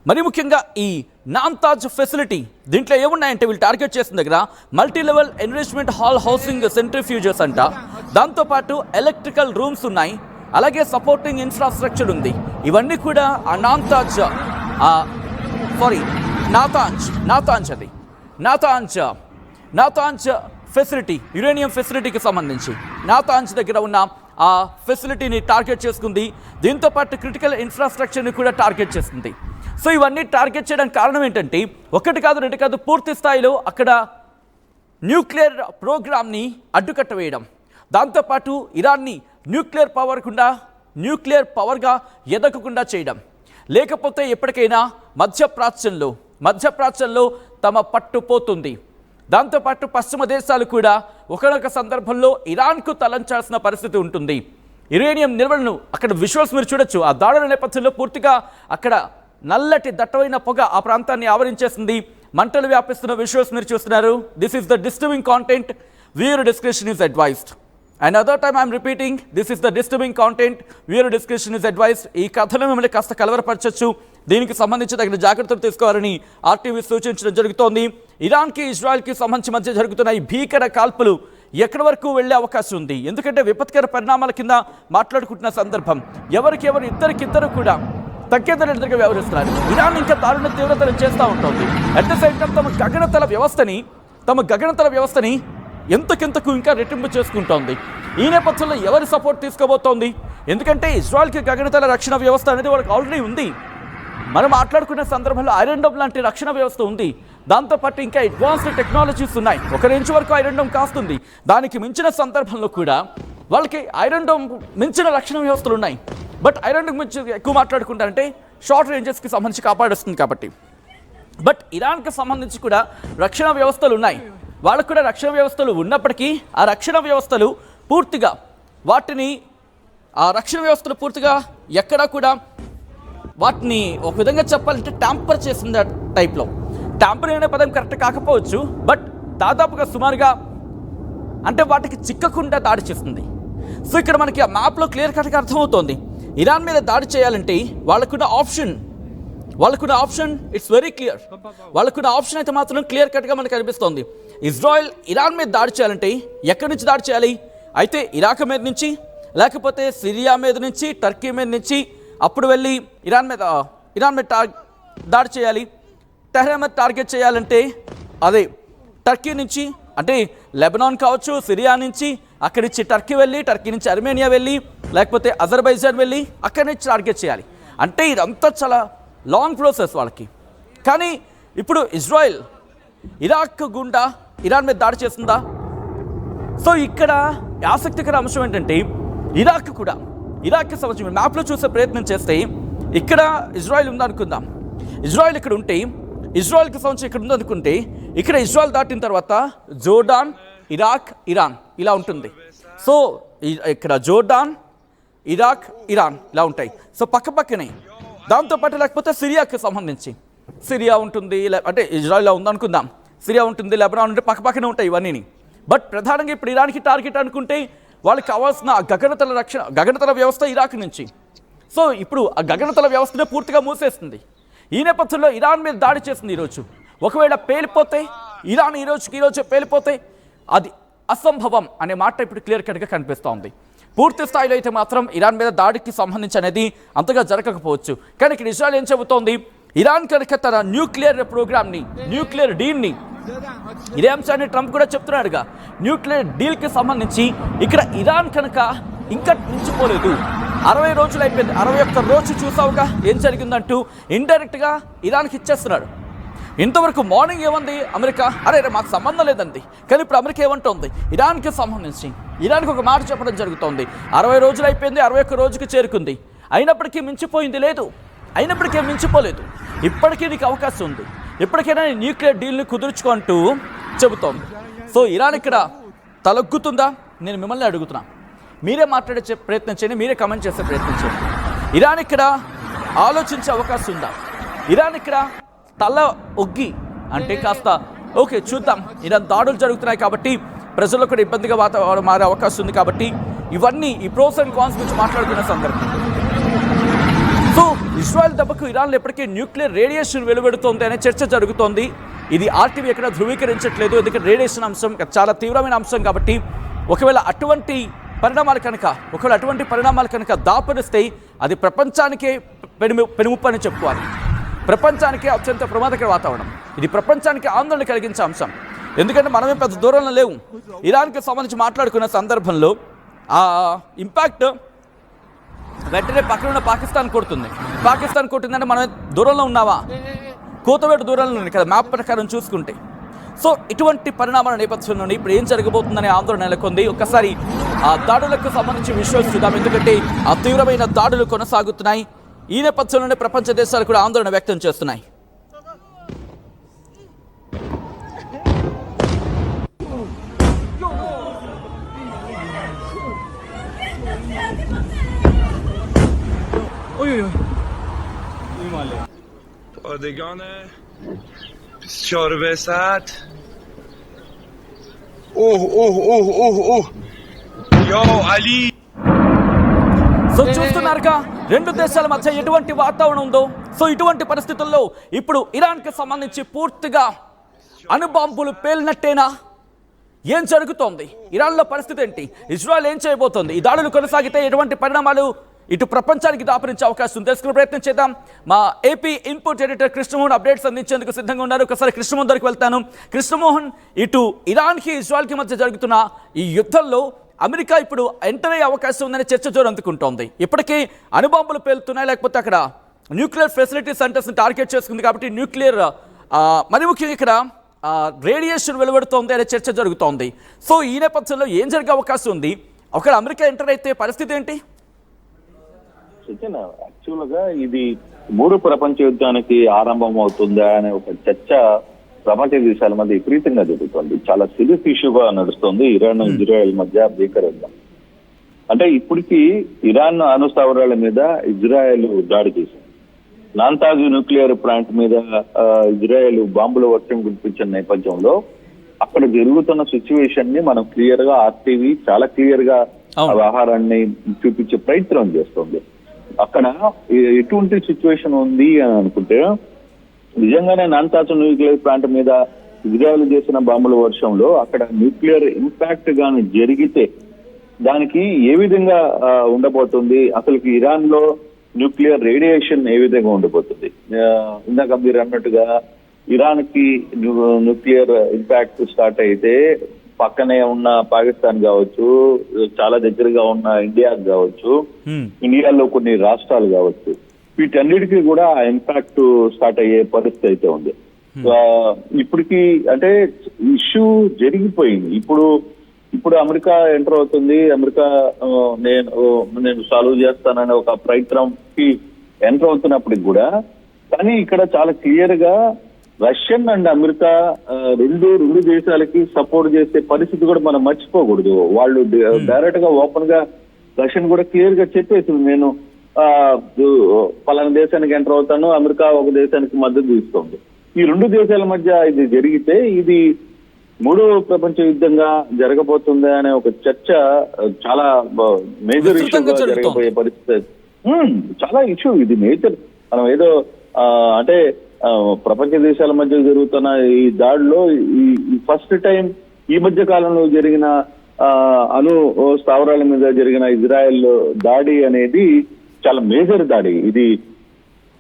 మరి ముఖ్యంగా ఈ నామ్తాజ్ ఫెసిలిటీ దీంట్లో ఏమున్నాయంటే వీళ్ళు టార్గెట్ చేసిన దగ్గర multi level enrichment hall housing centrifuges అంట, దాంతోపాటు ఎలక్ట్రికల్ రూమ్స్ ఉన్నాయి, అలాగే సపోర్టింగ్ ఇన్ఫ్రాస్ట్రక్చర్ ఉంది. ఇవన్నీ కూడా ఆ నాతాంజ్ ఫెసిలిటీ, యురేనియం ఫెసిలిటీకి సంబంధించి నాతాంజ్ దగ్గర ఉన్న ఆ ఫెసిలిటీని టార్గెట్ చేసుకుంది. దీంతోపాటు క్రిటికల్ ఇన్ఫ్రాస్ట్రక్చర్ని కూడా టార్గెట్ చేస్తుంది. సో ఇవన్నీ టార్గెట్ చేయడానికి కారణం ఏంటంటే ఒకటి కాదు రెండు కాదు, పూర్తి స్థాయిలో అక్కడ న్యూక్లియర్ ప్రోగ్రామ్ని అడ్డుకట్ట వేయడం, దాంతోపాటు ఇరాన్ని న్యూక్లియర్ పవర్గా ఎదగకుండా చేయడం, లేకపోతే ఎప్పటికైనా మధ్యప్రాచ్యంలో తమ పట్టుపోతుంది. దాంతోపాటు పశ్చిమ దేశాలు కూడా ఒకనొక సందర్భంలో ఇరాన్కు తలంచాల్సిన పరిస్థితి ఉంటుంది. యురేనియం నిల్వలను అక్కడ విజువల్స్ మీరు చూడొచ్చు. ఆ దాడుల నేపథ్యంలో పూర్తిగా అక్కడ నల్లటి దట్టమైన పొగ ఆ ప్రాంతాన్ని ఆవరించేసింది, మంటలు వ్యాపిస్తున్న విజువల్స్ మీరు చూస్తున్నారు. This is the disturbing content, viewer description is advised. And other time I'm repeating, this is the disturbing content, viewer description is advised. ఈ కథను మిమ్మల్ని కాస్త కలవరపరచచ్చు, దీనికి సంబంధించి తగిన జాగ్రత్తలు తీసుకోవాలని ఆర్టీవీ సూచించడం జరుగుతోంది. ఇరాన్కి ఇజ్రాయెల్కి సంబంధించి మధ్య జరుగుతున్న ఈ భీకర కాల్పులు ఎక్కడి వరకు వెళ్లే అవకాశం ఉంది? ఎందుకంటే విపత్కర పరిణామాల కింద మాట్లాడుకుంటున్న సందర్భం, ఇద్దరికిద్దరు కూడా తగ్గేదరిగా వ్యవహరిస్తున్నారు. ఇరాన్ ఇంకా దారుణ తీవ్రతను చేస్తూ ఉంటుంది. అట్ ద సేమ్ టైం తమ గగనతల వ్యవస్థని ఎంతకెంతకు ఇంకా రెట్టింపు చేసుకుంటోంది. ఈ నేపథ్యంలో ఎవరి సపోర్ట్ తీసుకోబోతోంది? ఎందుకంటే ఇజ్రాయెల్కి గగనతల రక్షణ వ్యవస్థ అనేది వాళ్ళకి ఆల్రెడీ ఉంది. మనం మాట్లాడుకునే సందర్భంలో ఐరన్ డోమ్ లాంటి రక్షణ వ్యవస్థ ఉంది. దాంతోపాటు ఇంకా అడ్వాన్స్డ్ టెక్నాలజీస్ ఉన్నాయి. 1 ఇంచు వరకు ఐరన్ డోమ్ కాస్తుంది. దానికి మించిన సందర్భంలో కూడా వాళ్ళకి ఐరన్ డోమ్ మించిన రక్షణ వ్యవస్థలు ఉన్నాయి. బట్ ఐరన్ డోమ్ గురించి ఎక్కువ మాట్లాడుకుంటారంటే షార్ట్ రేంజెస్కి సంబంధించి కాపాడేస్తుంది కాబట్టి. బట్ ఇరాన్కి సంబంధించి కూడా రక్షణ వ్యవస్థలు ఉన్నాయి. వాళ్ళకు కూడా రక్షణ వ్యవస్థలు ఉన్నప్పటికీ ఆ రక్షణ వ్యవస్థలు పూర్తిగా ఎక్కడా కూడా వాటిని ఒక విధంగా చెప్పాలంటే ట్యాంపర్ చేసిన టైప్లో, ట్యాంపర్ అనే పదం కరెక్ట్ కాకపోవచ్చు, బట్ దాదాపుగా సుమారుగా అంటే వాటికి చిక్కకుండా దాడి చేస్తుంది. సో ఇక్కడ మనకి ఆ మ్యాప్లో క్లియర్ కట్గా అర్థమవుతోంది, ఇరాన్ మీద దాడి చేయాలంటే వాళ్ళకున్న ఆప్షన్ ఇట్స్ వెరీ క్లియర్. వాళ్ళకున్న ఆప్షన్ అయితే మాత్రం క్లియర్ కట్గా మనకు అనిపిస్తోంది. ఇజ్రాయెల్ ఇరాన్ మీద దాడి చేయాలంటే ఎక్కడి నుంచి దాడి చేయాలి? అయితే ఇరాక్ మీద నుంచి, లేకపోతే సిరియా మీద నుంచి, టర్కీ మీద నుంచి, అప్పుడు వెళ్ళి ఇరాన్ మీద దాడి చేయాలి. టెహ్రాన్ మీద టార్గెట్ చేయాలంటే అదే టర్కీ నుంచి, అంటే లెబనాన్ కావచ్చు, సిరియా నుంచి, అక్కడి నుంచి టర్కీ వెళ్ళి, టర్కీ నుంచి అర్మేనియా వెళ్ళి, లేకపోతే అజర్బైజాన్ వెళ్ళి అక్కడి నుంచి టార్గెట్ చేయాలి. అంటే ఇదంతా చాలా లాంగ్ ప్రాసెస్ వాళ్ళకి. కానీ ఇప్పుడు ఇజ్రాయెల్ ఇరాక్ గుండా ఇరాన్ మీద దాడి చేస్తుందా? సో ఇక్కడ ఆసక్తికర అంశం ఏంటంటే ఇరాక్కి సంబంధించి మ్యాప్లో చూసే ప్రయత్నం చేస్తే ఇక్కడ ఇజ్రాయెల్ ఉందనుకుందాం. ఇజ్రాయెల్ ఇక్కడ ఉంటే, ఇజ్రాయెల్కి సంబంధించి ఇక్కడ ఉందనుకుంటే, ఇక్కడ ఇజ్రాయెల్ దాటిన తర్వాత జోర్డాన్, ఇరాక్, ఇరాన్ ఇలా ఉంటుంది. సో ఇక్కడ జోర్డాన్, ఇరాక్, ఇరాన్ ఇలా ఉంటాయి. సో పక్కనే. దాంతోపాటు లేకపోతే సిరియాకి సంబంధించి సిరియా ఉంటుంది, అంటే ఇజ్రాయెల్ ఉందనుకుందాం, సిరియా ఉంటుంది, లెబనాన్ ఉంటే పక్కనే ఉంటాయి ఇవన్నీ. బట్ ప్రధానంగా ఇప్పుడు ఇరాన్కి టార్గెట్ అనుకుంటే వాళ్ళకి కావాల్సిన గగనతల వ్యవస్థ ఇరాక్ నుంచి. సో ఇప్పుడు ఆ గగనతల వ్యవస్థనే పూర్తిగా మూసేస్తుంది. ఈ నేపథ్యంలో ఇరాన్ మీద దాడి చేస్తుంది ఈరోజు. ఒకవేళ పేలిపోతే, ఇరాన్ ఈరోజు పేలిపోతే అది అసంభవం అనే మాట ఇప్పుడు క్లియర్ కట్గా కనిపిస్తూ ఉంది. పూర్తి స్థాయిలో అయితే మాత్రం ఇరాన్ మీద దాడికి సంబంధించి అనేది అంతగా జరగకపోవచ్చు. కానీ ఇక్కడ ఇజ్రాయెల్ ఏం చెబుతోంది? ఇరాన్ కనుక తన న్యూక్లియర్ ప్రోగ్రామ్ని, న్యూక్లియర్ డీల్ని, ఇదే అంశాన్ని ట్రంప్ కూడా చెప్తున్నాడుగా, న్యూక్లియర్ డీల్కి సంబంధించి ఇక్కడ ఇరాన్ కనుక ఇంకా మించిపోలేదు. 60 రోజులు అయిపోయింది, 61 రోజు చూసావుగా ఏం జరిగిందంటూ ఇండైరెక్ట్గా ఇరాన్కి ఇచ్చేస్తున్నాడు. ఇంతవరకు మార్నింగ్ ఏమంది అమెరికా? అరే మాకు సంబంధం లేదండి. కానీ ఇప్పుడు అమెరికా ఏమంటోంది? ఇరాన్కి సంబంధించి ఇరాన్కి ఒక మాట చెప్పడం జరుగుతోంది. 60 రోజులు అయిపోయింది, 61 రోజుకి చేరుకుంది, అయినప్పటికీ మించిపోలేదు. ఇప్పటికీ నీకు అవకాశం ఉంది, ఇప్పటికైనా న్యూక్లియర్ డీల్ని కుదుర్చుకుంటూ చెబుతోంది. సో ఇరాన్ ఇక్కడ తలొగ్గుతుందా? నేను మిమ్మల్ని అడుగుతున్నా, మీరే మాట్లాడే ప్రయత్నం చేయండి, మీరే కమెంట్ చేసే ప్రయత్నం చేయండి. ఇరాన్ ఇక్కడ ఆలోచించే అవకాశం ఉందా? ఇరాన్ ఇక్కడ తల ఒగ్గి అంటే కాస్త ఓకే చూద్దాం, ఇరాన్ దాడులు జరుగుతున్నాయి కాబట్టి ప్రజల్లో కూడా ఇబ్బందిగా వాతావరణం మారే అవకాశం ఉంది కాబట్టి ఇవన్నీ ఈ ప్రోస్ అండ్ కాన్స్ గురించి మాట్లాడుకునే సందర్భం. సో ఇజ్రాయెల్ దెబ్బకు ఇరాన్లో ఇప్పటికీ న్యూక్లియర్ రేడియేషన్ వెలువడుతోంది అనే చర్చ జరుగుతోంది. ఇది ఆర్టీవీ ఎక్కడ ధృవీకరించట్లేదు, ఎందుకంటే రేడియేషన్ అంశం చాలా తీవ్రమైన అంశం కాబట్టి ఒకవేళ అటువంటి పరిణామాలు కనుక దాపరిస్తే అది ప్రపంచానికే పెనుముప్పు అని చెప్పుకోవాలి. ప్రపంచానికే అత్యంత ప్రమాదకర వాతావరణం. ఇది ప్రపంచానికి ఆందోళన కలిగించే అంశం. ఎందుకంటే మనమే పెద్ద దూరంలో లేవు. ఇరాన్కి సంబంధించి మాట్లాడుకున్న సందర్భంలో ఆ ఇంపాక్ట్ వెంటనే పక్కన ఉన్న పాకిస్తాన్ కొడుతుందంటే మనం దూరంలో ఉన్నావా? కోతవేటు దూరంలో ఉంది కదా మ్యాప్ ప్రకారం చూసుకుంటే. సో ఇటువంటి పరిణామాల నేపథ్యంలో ఇప్పుడు ఏం జరగబోతుందనే ఆందోళన నెలకొంది. ఒక్కసారి ఆ దాడులకు సంబంధించి విషయాలు చూద్దాం, ఎందుకంటే ఆ తీవ్రమైన దాడులు కొనసాగుతున్నాయి. ఈ నేపథ్యంలోనే ప్రపంచ దేశాలు కూడా ఆందోళన వ్యక్తం చేస్తున్నాయి. پادگان 24 ساعت. یا علی. సో చూస్తున్నారుగా రెండు దేశాల మధ్య ఎటువంటి వాతావరణం ఉందో. సో ఇటువంటి పరిస్థితుల్లో ఇప్పుడు ఇరాన్కి సంబంధించి పూర్తిగా అణుబాంబులు పేలినట్టేనా? ఏం జరుగుతోంది? ఇరాన్లో పరిస్థితి ఏంటి? ఇజ్రాయెల్ ఏం చేయబోతోంది? ఈ దాడులు కొనసాగితే ఎటువంటి పరిణామాలు ఇటు ప్రపంచానికి దాపరించే అవకాశం ఉంది? తెలుసుకునే ప్రయత్నం చేద్దాం. మా AP input editor Krishnamohan updates అందించేందుకు సిద్ధంగా ఉన్నారు. ఒకసారి కృష్ణమోహన్ దగ్గరికి వెళ్తాను. కృష్ణమోహన్, ఇటు ఇరాన్కి ఇజ్రాయెల్కి మధ్య జరుగుతున్న ఈ యుద్ధంలో అమెరికా ఇప్పుడు ఎంటర్ అయ్యే అవకాశం ఉందనే చర్చ జోరు అందుకుంటోంది. ఇప్పటికీ అణుబాంబులు పేలుతున్నాయి, లేకపోతే అక్కడ న్యూక్లియర్ ఫెసిలిటీ సెంటర్స్ని టార్గెట్ చేసుకుంది కాబట్టి న్యూక్లియర్ మరి ముఖ్యంగా ఇక్కడ రేడియేషన్ వెలువడుతోంది అనే చర్చ జరుగుతోంది. సో ఈ నేపథ్యంలో ఏం జరిగే అవకాశం ఉంది? ఒకవేళ అమెరికా ఎంటర్ అయితే పరిస్థితి ఏంటి? యాక్చువల్ గా ఇది మూడు ప్రపంచ యుద్ధానికి ఆరంభం అవుతుందా అనే ఒక చర్చ ప్రపంచ దేశాల మధ్య విపరీతంగా జరుగుతుంది. చాలా సీరియస్ ఇష్యూగా నడుస్తుంది ఇరాన్ ఇజ్రాయెల్ మధ్య భీకర యుద్ధం. అంటే ఇప్పటికీ ఇరాన్ అణు స్థావరాల మీద ఇజ్రాయెల్ దాడి చేసింది. నాంతాజ్ న్యూక్లియర్ ప్లాంట్ మీద ఇజ్రాయెల్ బాంబుల వర్షం కురిపించిన నేపథ్యంలో అక్కడ జరుగుతున్న సిచ్యువేషన్ ని మనం క్లియర్ గా ఆర్టీవీ చాలా క్లియర్ గా వ్యవహారాన్ని చూపించే ప్రయత్నం చేస్తుంది. అక్కడ ఎటువంటి సిచ్యువేషన్ ఉంది అని అనుకుంటే నిజంగానే నాంతాజ్ న్యూక్లియర్ ప్లాంట్ మీద ఇజ్రాయెల్ చేసిన బాంబుల వర్షంలో అక్కడ న్యూక్లియర్ ఇంపాక్ట్ గాని జరిగితే దానికి ఏ విధంగా ఉండబోతుంది, అసలుకి ఇరాన్ లో న్యూక్లియర్ రేడియేషన్ ఏ విధంగా ఉండబోతుంది? ఇందాక మీరు అన్నట్టుగా ఇరాన్ కి న్యూక్లియర్ ఇంపాక్ట్ స్టార్ట్ అయితే పక్కనే ఉన్న పాకిస్తాన్ కావచ్చు, చాలా దగ్గరగా ఉన్న ఇండియాకి కావచ్చు, ఇండియాలో కొన్ని రాష్ట్రాలు కావచ్చు, వీటన్నిటికీ కూడా ఆ ఇంపాక్ట్ స్టార్ట్ అయ్యే పరిస్థితి అయితే ఉంది. ఇప్పటికి అంటే ఇష్యూ జరిగిపోయింది. ఇప్పుడు అమెరికా ఎంటర్ అవుతుంది. అమెరికా నేను సాల్వ్ చేస్తాననే ఒక ప్రయత్నంకి ఎంటర్ అవుతున్నప్పటికి కూడా కానీ ఇక్కడ చాలా క్లియర్ గా రష్యన్ అండ్ అమెరికా రెండు దేశాలకి సపోర్ట్ చేసే పరిస్థితి కూడా మనం మర్చిపోకూడదు. వాళ్ళు డైరెక్ట్ గా ఓపెన్ గా రష్యన్ కూడా క్లియర్ గా చెప్పేసింది, నేను పలానా దేశానికి ఎంటర్ అవుతాను, అమెరికా ఒక దేశానికి మద్దతు ఇస్తుంది. ఈ రెండు దేశాల మధ్య ఇది జరిగితే ఇది మూడో ప్రపంచ యుద్ధంగా జరగబోతుంది అనే ఒక చర్చ చాలా మేజర్ ఇష్యూగా జరగబోయే పరిస్థితి. చాలా ఇష్యూ ఇది మేజర్. మనం ఏదో అంటే ప్రపంచ దేశాల మధ్య జరుగుతున్న ఈ దాడిలో ఈ ఫస్ట్ టైం ఈ మధ్య కాలంలో జరిగిన అణు స్థావరాల మీద జరిగిన ఇజ్రాయెల్ దాడి అనేది చాలా మేజర్ దాడి. ఇది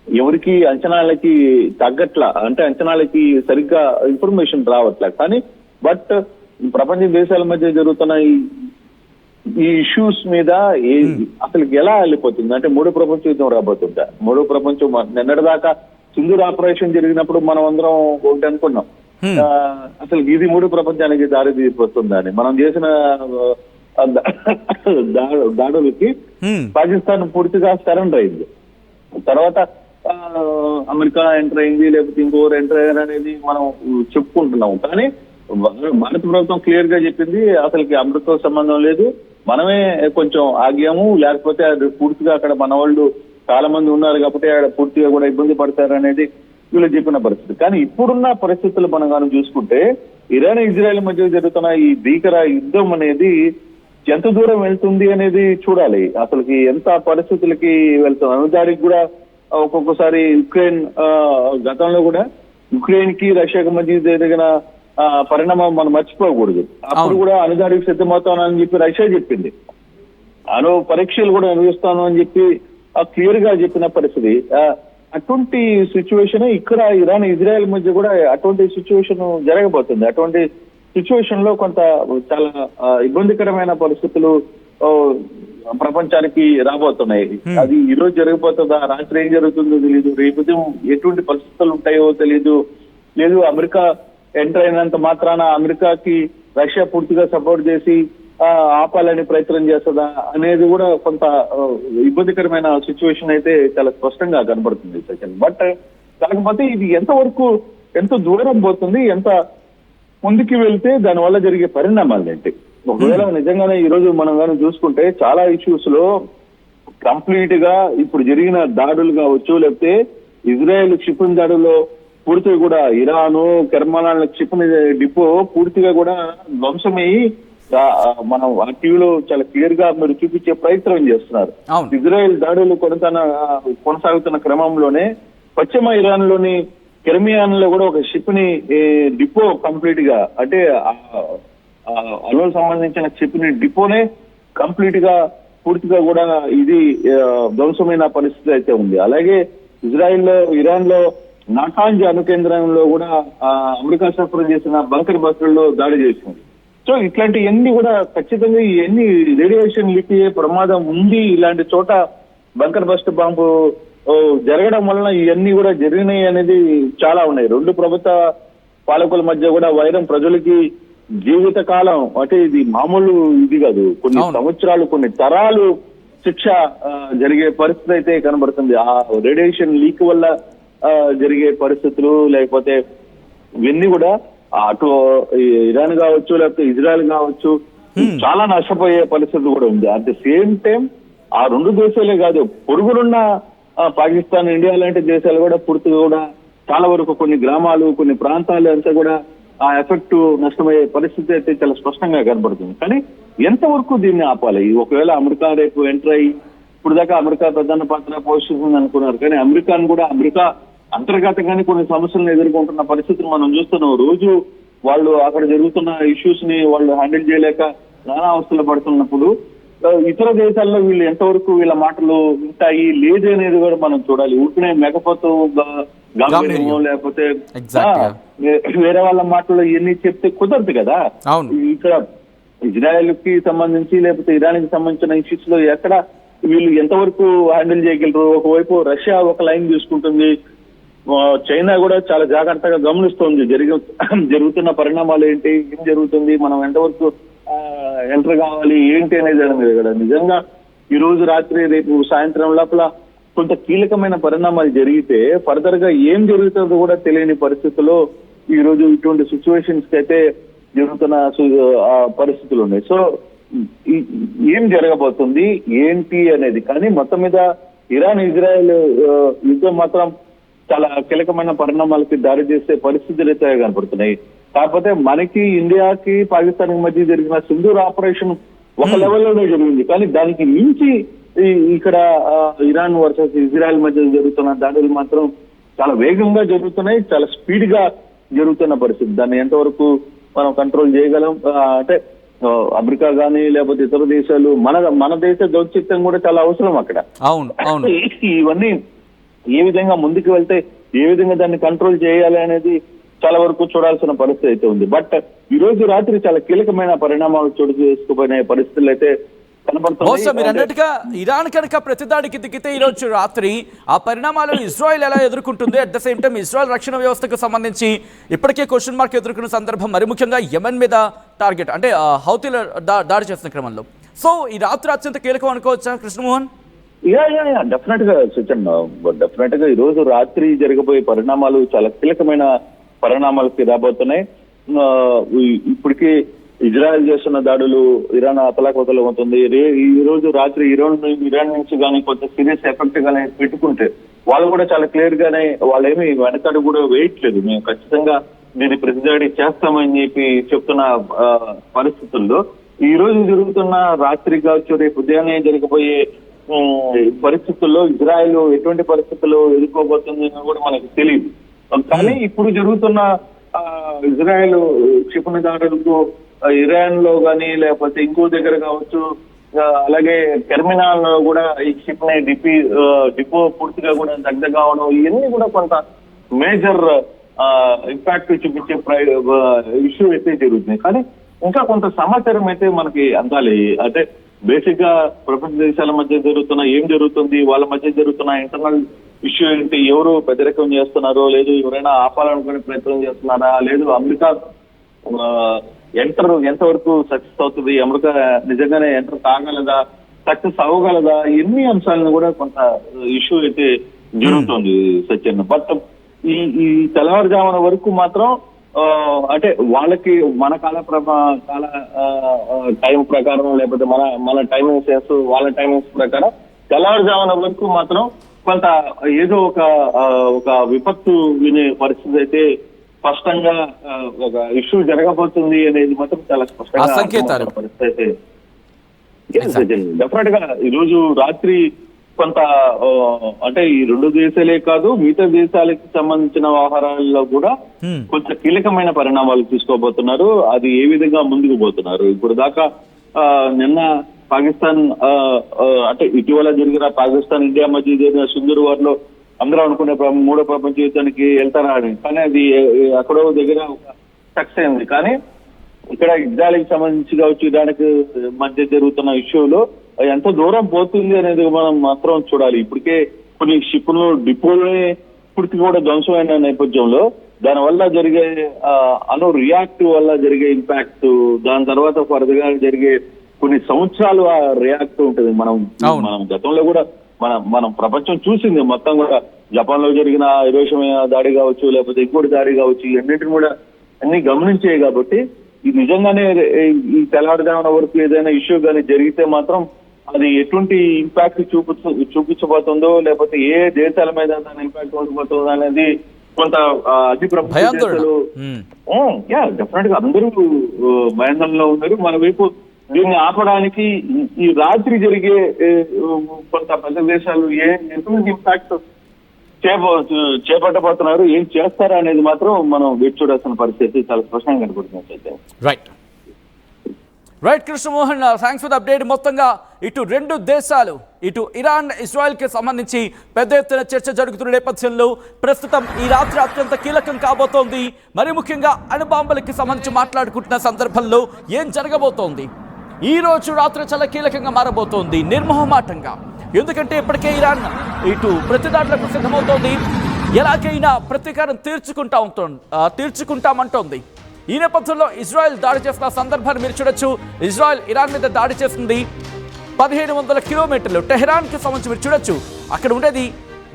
ఎవరికి అంచనాలకి తగ్గట్లా, అంటే అంచనాలకి సరిగ్గా ఇన్ఫర్మేషన్ రావట్లే. కానీ బట్ ప్రపంచ దేశాల మధ్య జరుగుతున్న ఈ ఇష్యూస్ మీద అసలు ఎలా వెళ్ళిపోతుంది అంటే మూడో ప్రపంచ యుద్ధం రాబోతుందా? మూడో ప్రపంచం నిన్నటిదాకా సింధూర్ ఆపరేషన్ జరిగినప్పుడు మనం అందరం ఒకటి అనుకున్నాం, అసలు ఇది మూడు ప్రపంచానికి దారి తీసిపోతుందని. మనం చేసిన దాడులకి పాకిస్తాన్ పూర్తిగా సరెండర్ అయింది. తర్వాత అమెరికా ఎంటర్ అయింది, లేకపోతే ఇంకోరు ఎంటర్ అయ్యారు అనేది మనం చెప్పుకుంటున్నాం. కానీ భారత ప్రభుత్వం క్లియర్ గా చెప్పింది అసలుకి అమెరికాతో సంబంధం లేదు, మనమే కొంచెం ఆగ్యాము, లేకపోతే అది పూర్తిగా అక్కడ మన వాళ్ళు చాలా మంది ఉన్నారు కాబట్టి అక్కడ పూర్తిగా కూడా ఇబ్బంది పడతారు అనేది వీళ్ళు చెప్పిన పరిస్థితి. కానీ ఇప్పుడున్న పరిస్థితులు మనం కానీ చూసుకుంటే ఇరాన్ ఇజ్రాయెల్ మధ్య జరుగుతున్న ఈ భీకర యుద్ధం అనేది ఎంత దూరం వెళ్తుంది అనేది చూడాలి. అసలుకి ఎంత పరిస్థితులకి వెళ్తుంది. అనుదానికి కూడా ఒక్కొక్కసారి యుక్రెయిన్ గతంలో కూడా యుక్రెయిన్ కి రష్యాకి మధ్య జరిగిన పరిణామం మనం మర్చిపోకూడదు. అప్పుడు కూడా అణుదాడికి సిద్ధమవుతానని చెప్పి రష్యా చెప్పింది. అణు పరీక్షలు కూడా నిర్వహిస్తాను అని చెప్పి క్లియర్ గా చెప్పిన పరిస్థితి. అటువంటి సిచ్యువేషన్ ఇక్కడ ఇరాన్ ఇజ్రాయెల్ మధ్య కూడా అటువంటి సిచ్యువేషన్ జరగబోతుంది. అటువంటి సిచ్యువేషన్ లో కొంత చాలా ఇబ్బందికరమైన పరిస్థితులు ప్రపంచానికి రాబోతున్నాయి. అది ఈ రోజు జరగబోతుందా, రాత్రి ఏం జరుగుతుందో తెలియదు, రేపు ఎటువంటి పరిస్థితులు ఉంటాయో తెలియదు. లేదు అమెరికా ఎంటర్ అయినంత మాత్రాన అమెరికాకి రష్యా పూర్తిగా సపోర్ట్ చేసి ఆపాలని ప్రయత్నం చేస్తుందా అనేది కూడా కొంత ఇబ్బందికరమైన సిచ్యువేషన్ అయితే చాలా స్పష్టంగా కనబడుతుంది సచిన్. బట్ కాకపోతే ఇది ఎంతవరకు ఎంత దూరం పోతుంది, ఎంత ముందుకు వెళ్తే దానివల్ల జరిగే పరిణామాలు ఏంటి? ఒకవేళ నిజంగానే ఈ రోజు మనం కానీ చూసుకుంటే చాలా ఇష్యూస్ లో కంప్లీట్ గా ఇప్పుడు జరిగిన దాడులు కావచ్చు, లేకపోతే ఇజ్రాయెల్ క్షిపణి దాడుల్లో పూర్తిగా కూడా ఇరాను కెర్మానాల క్షిపణి డిపో పూర్తిగా కూడా ధ్వంసమయ్యి మనం ఆ టీవీలో చాలా క్లియర్ గా మీరు చూపించే ప్రయత్నం చేస్తున్నారు. ఇజ్రాయెల్ దాడులు కొనసాగుతున్న క్రమంలోనే పశ్చిమ ఇరాన్ లోని కెర్మియాన్ లో కూడా ఒక క్షిపణి డిపో కంప్లీట్ గా అంటే అణువుకు సంబంధించిన క్షిపణి డిపోనే కంప్లీట్ గా పూర్తిగా కూడా ఇది ధ్వంసమైన పరిస్థితి అయితే ఉంది. అలాగే ఇజ్రాయెల్ లో ఇరాన్ లో నాటాంజ్ అణు కేంద్రంలో కూడా అమెరికా సరఫరా చేసిన బంకర్ బస్టుల్లో దాడి చేసింది. సో ఇట్లాంటివన్నీ కూడా ఖచ్చితంగా ఇవన్నీ రేడియేషన్ లీక్ అయ్యే ప్రమాదం ఉంది. ఇలాంటి చోట బంకర్ బస్ట్ బాంబు జరగడం వలన ఇవన్నీ కూడా జరిగినాయి అనేది చాలా ఉన్నాయి. రెండు ప్రభుత్వ పాలకుల మధ్య కూడా వైరం ప్రజలకి జీవిత కాలం అంటే ఇది మామూలు ఇది కాదు, కొన్ని సంవత్సరాలు కొన్ని తరాలు శిక్ష జరిగే పరిస్థితి అయితే కనబడుతుంది. ఆ రేడియేషన్ లీక్ వల్ల జరిగే పరిస్థితులు లేకపోతే ఇవన్నీ కూడా అటు ఇరాన్ కావచ్చు లేకపోతే ఇజ్రాయెల్ కావచ్చు చాలా నష్టపోయే పరిస్థితి కూడా ఉంది. అట్ ది సేమ్ టైం ఆ రెండు దేశాలే కాదు, పొరుగునున్న పాకిస్తాన్ ఇండియా లాంటి దేశాలు కూడా పూర్తిగా కూడా చాలా వరకు కొన్ని గ్రామాలు కొన్ని ప్రాంతాలు అంతా కూడా ఆ ఎఫెక్ట్ నష్టమయ్యే పరిస్థితి అయితే చాలా స్పష్టంగా కనబడుతుంది. కానీ ఎంతవరకు దీన్ని ఆపాలి? ఒకవేళ అమెరికా రేపు ఎంటర్ అయ్యి ఇప్పుడు దాకా అమెరికా ప్రధాన పాత్ర పోషిస్తుంది అనుకున్నారు, కానీ అమెరికా అంతర్గతంగానే కొన్ని సమస్యలను ఎదుర్కొంటున్న పరిస్థితిని మనం చూస్తున్నాం. రోజు వాళ్ళు అక్కడ జరుగుతున్న ఇష్యూస్ ని వాళ్ళు హ్యాండిల్ చేయలేక నానా అవస్థలు పడుతున్నప్పుడు ఇతర దేశాల్లో వీళ్ళు ఎంతవరకు వీళ్ళ మాటలు ఉంటాయి లేదు అనేది కూడా మనం చూడాలి. ఊరికనే మెగపోతూ లేకపోతే వేరే వాళ్ళ మాటలు ఇవన్నీ చెప్తే కుదరదు కదా. ఇక్కడ ఇజ్రాయెల్ కి సంబంధించి లేకపోతే ఇరాన్ కి సంబంధించిన ఇష్యూస్ లో ఎక్కడ వీళ్ళు ఎంతవరకు హ్యాండిల్ చేయగలరు? ఒకవైపు రష్యా ఒక లైన్ తీసుకుంటుంది, చైనా కూడా చాలా జాగ్రత్తగా గమనిస్తోంది జరుగుతున్న పరిణామాలు ఏంటి, ఏం జరుగుతుంది, మనం ఎంతవరకు ఎంటర్ కావాలి ఏంటి అనేది కదా. నిజంగా ఈ రోజు రాత్రి రేపు సాయంత్రం లోపల కొంత కీలకమైన పరిణామాలు జరిగితే ఫర్దర్ గా ఏం జరుగుతుందో కూడా తెలియని పరిస్థితుల్లో ఈ రోజు ఇటువంటి సిచ్యువేషన్స్ కి అయితే జరుగుతున్న పరిస్థితులు ఉన్నాయి. సో ఏం జరగబోతుంది ఏంటి అనేది, కానీ మొత్తం మీద ఇరాన్ ఇజ్రాయెల్ యుద్ధం మాత్రం చాలా కీలకమైన పరిణామాలకి దారి చేసే పరిస్థితులు అయితే కనపడుతున్నాయి. కాకపోతే మనకి ఇండియాకి పాకిస్తాన్ కి మధ్య జరిగిన సింధూర్ ఆపరేషన్ ఒక లెవెల్లోనే జరిగింది, కానీ దానికి మించి ఇక్కడ ఇరాన్ వర్సెస్ ఇజ్రాయెల్ మధ్య జరుగుతున్న దాడులు మాత్రం చాలా వేగంగా జరుగుతున్నాయి, చాలా స్పీడ్ గా జరుగుతున్న పరిస్థితి. దాన్ని ఎంతవరకు మనం కంట్రోల్ చేయగలం అంటే అమెరికా కానీ లేకపోతే ఇతర దేశాలు మన దేశ దౌత్యత్వం కూడా చాలా అవసరం అక్కడ. ఇవన్నీ ఏ విధంగా ముందుకు వెళ్తే ఏ విధంగా దాన్ని కంట్రోల్ చేయాలి అనేది చాలా వరకు చూడాల్సిన పరిస్థితి అయితే ఉంది. బట్ ఈ రోజు రాత్రి చాలా కీలకమైన పరిణామాలు చోటు చేసుకుపోయిన పరిస్థితులు అయితే కనబడుతున్నాయి. మీరు అన్నట్టుగా ఇరాన్ కనుక ప్రతిదాడికి దిగితే ఈ రోజు రాత్రి ఆ పరిణామాలను ఇజ్రాయెల్ ఎలా ఎదుర్కొంటుంది, at the same time Israel రక్షణ వ్యవస్థకు సంబంధించి ఇప్పటికే క్వశ్చన్ మార్క్ ఎదుర్కొన్న సందర్భం, మరి ముఖ్యంగా యెమెన్ మీద టార్గెట్ అంటే హౌతీల దాడి చేస్తున్న క్రమంలో. సో ఈ రాత్రి అత్యంత కీలకం అనుకోవచ్చా కృష్ణమోహన్? డెఫినెట్ గా సూచన్, డెఫినెట్ గా ఈ రోజు రాత్రి జరగబోయే పరిణామాలు చాలా కీలకమైన పరిణామాలకి రాబోతున్నాయి. ఇప్పటికీ ఇజ్రాయెల్ చేస్తున్న దాడులు ఇరాన్ అతలాకుతలం అవుతుంది. ఈ రోజు రాత్రి ఇరాన్ నుంచి కానీ కొంత సీరియస్ ఎఫెక్ట్ గానే పెట్టుకుంటే వాళ్ళు కూడా చాలా క్లియర్ గానే వాళ్ళేమి వెనకాడు కూడా వేయట్లేదు, మేము ఖచ్చితంగా దీన్ని ప్రతిదాడి చేస్తామని చెప్పి చెప్తున్న పరిస్థితుల్లో ఈ రోజు జరుగుతున్న రాత్రి కావచ్చు రేపు ఉదయాన్నే జరగబోయే పరిస్థితుల్లో ఇజ్రాయెల్ ఎటువంటి పరిస్థితుల్లో ఎదుర్కోబోతుంది అని కూడా మనకు తెలియదు. కానీ ఇప్పుడు జరుగుతున్న ఇజ్రాయెల్ క్షిపణిదాడులకు ఇరాన్ లో గానీ లేకపోతే ఇంకో దగ్గర కావచ్చు, అలాగే టెర్మినాల్ లో కూడా ఈ క్షిపణి డిపో పూర్తిగా కూడా దగ్గర కావడం, ఇవన్నీ కూడా కొంత మేజర్ ఇంపాక్ట్ చూపించే ఇష్యూ అయితే జరుగుతుంది. కానీ ఇంకా కొంత సమాచారం అయితే మనకి అందాలి. అంటే బేసిక్ గా ప్రపంచ దేశాల మధ్య ఏం జరుగుతుంది, వాళ్ళ మధ్య జరుగుతున్న ఇంటర్నల్ ఇష్యూ ఏంటి, ఎవరు వ్యతిరేకం చేస్తున్నారో, లేదు ఎవరైనా ఆపాలనుకునే ప్రయత్నం చేస్తున్నారా, లేదు అమెరికా ఎంతవరకు సక్సెస్ అవుతుంది, అమెరికా నిజంగానే ఎంటర్ కాగలదా, సక్సెస్ అవ్వగలదా, ఎన్ని అంశాలను కూడా కొంత ఇష్యూ అయితే జరుగుతుంది సత్యన్. బట్ ఈ తెల్లవారుజామున వరకు మాత్రం అంటే వాళ్ళకి మన కాల టైం ప్రకారం లేకపోతే మన టైమింగ్ సెన్స్ వాళ్ళ టైమింగ్స్ ప్రకారం తెల్లవారుజామున వరకు మాత్రం కొంత ఏదో ఒక విపత్తు వినే పరిస్థితి అయితే స్పష్టంగా ఒక ఇష్యూ జరగబోతుంది అనేది మాత్రం చాలా స్పష్టంగా పరిస్థితి అయితే డెఫినెట్ గా ఈరోజు రాత్రి కొంత అంటే ఈ రెండు దేశాలే కాదు మిగతా దేశాలకు సంబంధించిన వ్యవహారాల్లో కూడా కొంచెం కీలకమైన పరిణామాలు తీసుకోబోతున్నారు. అది ఏ విధంగా ముందుకు పోతున్నారు. ఇప్పుడు దాకా నిన్న పాకిస్తాన్ అంటే ఇటీవల జరిగిన పాకిస్తాన్ ఇండియా మధ్య జరిగిన సింధూర్ వార్ లో అందరూ అనుకునే మూడో ప్రపంచ యుద్ధానికి వెళ్తారా అని, కానీ అది ఎక్కడో దగ్గర సక్సెస్ అయింది. కానీ ఇక్కడ ఇజ్రాయెల్కి సంబంధించి కావచ్చు దానికి మధ్య జరుగుతున్న ఇష్యూలో ఎంత దూరం పోతుంది అనేది మనం మాత్రం చూడాలి. ఇప్పటికే కొన్ని షిప్లు డిపోలే పూర్తి కూడా ధ్వంసమైన నేపథ్యంలో దానివల్ల జరిగే రియాక్ట్ వల్ల జరిగే ఇంపాక్ట్, దాని తర్వాత ఫర్దర్ గా జరిగే కొన్ని సంవత్సరాలు ఆ రియాక్ట్ ఉంటుంది. మనం గతంలో కూడా మనం ప్రపంచం చూసింది మొత్తం కూడా. జపాన్ లో జరిగిన హిరోషిమా దాడి కావచ్చు, లేకపోతే ఇంకోటి దాడి కావచ్చు, అన్నింటిని కూడా అన్ని గమనించాయి. కాబట్టి ఇది నిజంగానే ఈ తెల్లవారుజామున వరకు ఏదైనా ఇష్యూ కానీ జరిగితే మాత్రం అది ఎటువంటి ఇంపాక్ట్ చూపించబోతుందో, లేకపోతే ఏ దేశాల మీద దాని ఇంపాక్ట్ ఉండబోతుందో అనేది కొంత అతి ప్రపంచాలు డెఫినెట్ గా అందరూ భయాందోళనలో ఉన్నారు. మన వైపు దీన్ని ఆపడానికి ఈ రాత్రి జరిగే కొంత పెద్ద దేశాలు ఎటువంటి ఇంపాక్ట్ చేపట్టబోతున్నారు, ఏం చేస్తారా అనేది మాత్రం మనం వేచి చూడాల్సిన పరిస్థితి చాలా స్పష్టంగా కనబడుతుంది. Right Krishnamohan, thanks for the update. మొత్తంగా ఇటు రెండు దేశాలు, ఇటు ఇరాన్ ఇజ్రాయెల్కి సంబంధించి పెద్ద ఎత్తున చర్చ జరుగుతున్న నేపథ్యంలో ప్రస్తుతం ఈ రాత్రి అత్యంత కీలకం కాబోతోంది. మరి ముఖ్యంగా అణుబాంబులకి సంబంధించి మాట్లాడుకుంటున్న సందర్భంలో ఏం జరగబోతోంది, ఈ రోజు రాత్రి చాలా కీలకంగా మారబోతోంది నిర్మోహమాటంగా. ఎందుకంటే ఇప్పటికే ఇరాన్ ఇటు ప్రతిదాడులకు సిద్ధమవుతోంది. ఎలాగైనా ప్రతీకారం తీర్చుకుంటామంటోంది. ఈ నేపథ్యంలో ఇజ్రాయెల్ దాడి చేస్తున్న సందర్భాన్ని మీరు చూడొచ్చు. ఇజ్రాయెల్ ఇరాన్ మీద దాడి చేస్తుంది 1500 కిలోమీటర్లు టెహరాన్కి సంబంధించి మీరు చూడొచ్చు. అక్కడ ఉండేది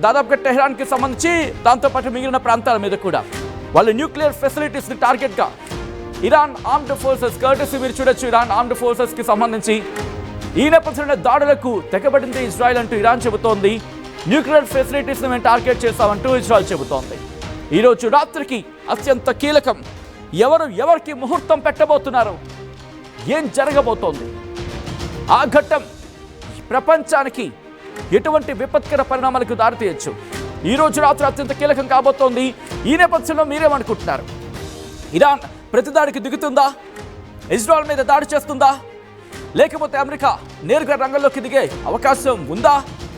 దాదాపుగా టెహరాన్కి సంబంధించి, దాంతోపాటు మిగిలిన ప్రాంతాల మీద కూడా వాళ్ళు న్యూక్లియర్ ఫెసిలిటీస్ని టార్గెట్గా ఇరాన్ ఆర్మ్డ్ ఫోర్సెస్ కర్టసీ మీరు చూడొచ్చు. ఇరాన్ ఆర్మ్డ్ ఫోర్సెస్కి సంబంధించి ఈ నేపథ్యంలో దాడులకు తెగబడింది ఇజ్రాయెల్ అంటూ ఇరాన్ చెబుతోంది. న్యూక్లియర్ ఫెసిలిటీస్ని మేము టార్గెట్ చేస్తామంటూ ఇజ్రాయెల్ చెబుతోంది. ఈరోజు రాత్రికి అత్యంత కీలకం. ఎవరికి ముహూర్తం పెట్టబోతున్నారు, ఏం జరగబోతోంది, ఆ ఘట్టం ప్రపంచానికి ఎటువంటి విపత్కర పరిణామాలకు దారితీయచ్చు. ఈరోజు రాత్రి అత్యంత కీలకం కాబోతోంది. ఈ నేపథ్యంలో మీరేమనుకుంటున్నారు? ఇరాన్ ప్రతిదాడికి దిగుతుందా, ఇజ్రాయెల్ మీద దాడి చేస్తుందా, లేకపోతే అమెరికా నేరుగా రంగంలోకి దిగే అవకాశం ఉందా?